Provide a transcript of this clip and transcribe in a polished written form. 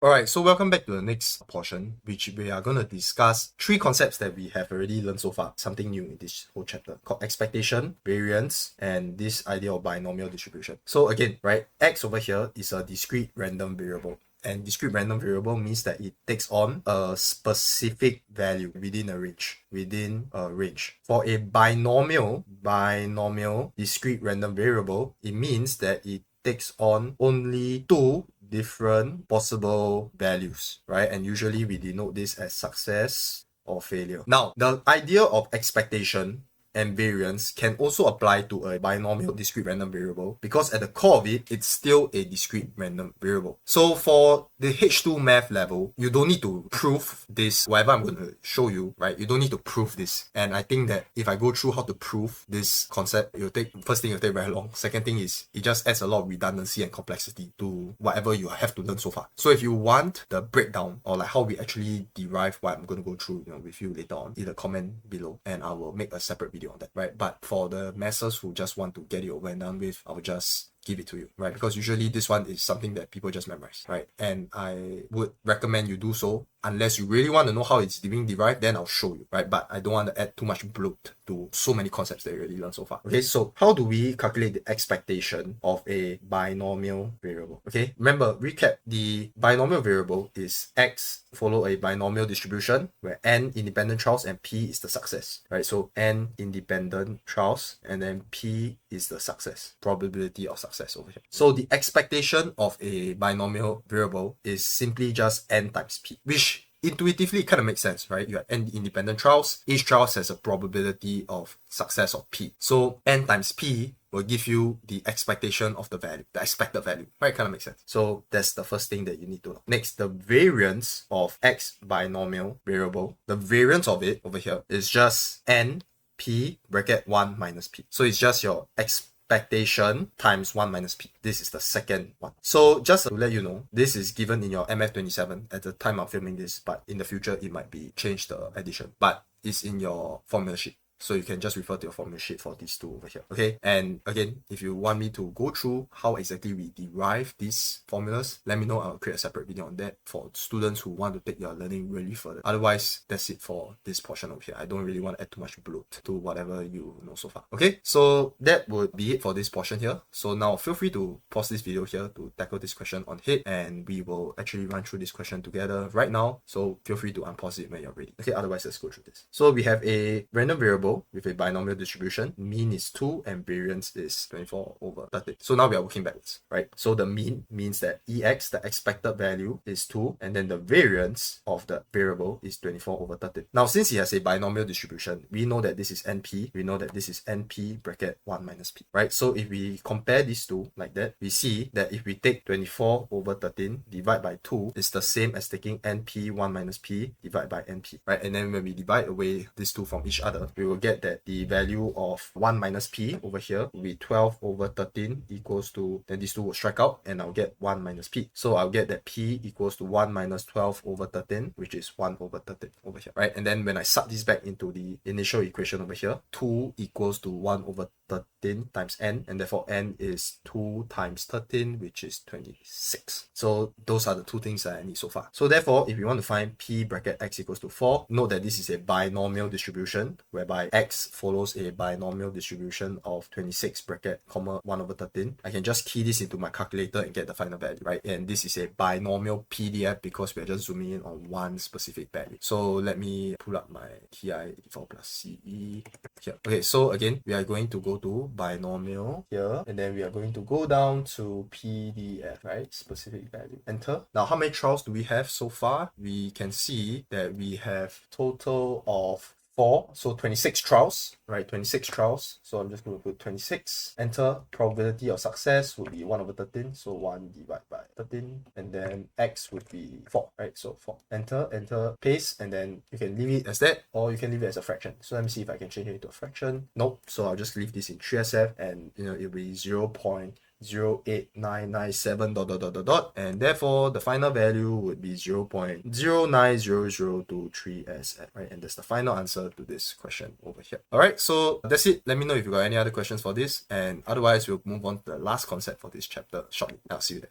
Alright, so welcome back to the next portion, which we are going to discuss three concepts that we have already learned so far, something new in this whole chapter, called expectation, variance, and this idea of binomial distribution. So again, right, x over here is a discrete random variable. And discrete random variable means that it takes on a specific value within a range. For a binomial discrete random variable, it means that it takes on only two different possible values, right? And usually we denote this as success or failure. Now, the idea of expectation and variance can also apply to a binomial discrete random variable because at the core of it, it's still a discrete random variable. So for the H2 math level, you don't need to prove this, whatever I'm going to show you, right? You don't need to prove this. And I think that if I go through how to prove this concept, first thing it'll take very long. Second thing is it just adds a lot of redundancy and complexity to whatever you have to learn so far. So if you want the breakdown or like how we actually derive what I'm going to go through, with you later on, in the comment below, and I will make a separate video on that, right? But for the masses who just want to get it over and done with, I will just give it to you, right? Because usually this one is something that people just memorize, right? And I would recommend you do so unless you really want to know how it's being derived, then I'll show you, right? But I don't want to add too much bloat to so many concepts that you already learned so far. Okay, so how do we calculate the expectation of a binomial variable? Okay, remember, recap, the binomial variable is x follow a binomial distribution where n independent trials and p is the success, right? So n independent trials and then p is the success, probability of success over here. So the expectation of a binomial variable is simply just n times p, which intuitively kind of makes sense, right? You have n independent trials. Each trial has a probability of success of p. So n times p will give you the expectation of the value, the expected value, right? Kind of makes sense. So that's the first thing that you need to know. Next, the variance of x binomial variable, the variance of it over here is just n p bracket 1 minus p. So it's just your expectation times 1 minus p. This is the second one. So just to let you know, this is given in your MF27 at the time of filming this, but in the future it might be changed the addition, but it's in your formula sheet. So you can just refer to your formula sheet for these two over here. Okay, and again, if you want me to go through how exactly we derive these formulas, let me know. I'll create a separate video on that for students who want to take their learning really further. Otherwise, that's it for this portion over here. I don't really want to add too much bloat to whatever you know so far. Okay, so that would be it for this portion here. So now feel free to pause this video here to tackle this question on head, and we will actually run through this question together right now. So feel free to unpause it when you're ready. Okay, otherwise let's go through this. So we have a random variable with a binomial distribution. Mean is 2 and variance is 24 over 30. So now we are working backwards, right? So the mean means that ex, the expected value, is 2, and then the variance of the variable is 24 over 30. Now since it has a binomial distribution, we know that this is np, we know that this is np bracket 1 minus p, right? So if we compare these two like that, we see that if we take 24 over 13 divide by 2, it's the same as taking np 1 minus p divided by np, right? And then when we divide away these two from each other, we will get that the value of 1 minus p over here will be 12 over 13 equals to, then these two will strike out and I'll get 1 minus p. So I'll get that p equals to 1 minus 12 over 13, which is 1 over 13 over here, right? And then when I sub this back into the initial equation over here, 2 equals to 1 over 13 times n, and therefore n is 2 times 13, which is 26. So those are the two things that I need so far. So therefore, if you want to find p bracket x equals to 4, note that this is a binomial distribution whereby x follows a binomial distribution of 26 bracket comma 1 over 13. I can just key this into my calculator and get the final value, right? And this is a binomial PDF because we're just zooming in on one specific value. So let me pull up my TI 4 plus CE here. Okay, so again, we are going to go to binomial here, and then we are going to go down to PDF, right? Specific value. Enter. Now, how many trials do we have so far? We can see that we have total of 4, so 26 trials, right? 26 trials. So I'm just going to put 26. Enter. Probability of success would be 1 over 13. So 1 divided by 13. And then x would be 4, right? So 4. Enter, paste, and then you can leave it as that, or you can leave it as a fraction. So let me see if I can change it into a fraction. Nope. So I'll just leave this in 3SF, and it'll be 0.08997 ... and therefore the final value would be 0.090023 right? And that's the final answer to this question over here. All right, so that's it. Let me know if you got any other questions for this, and otherwise we'll move on to the last concept for this chapter shortly. I'll see you there.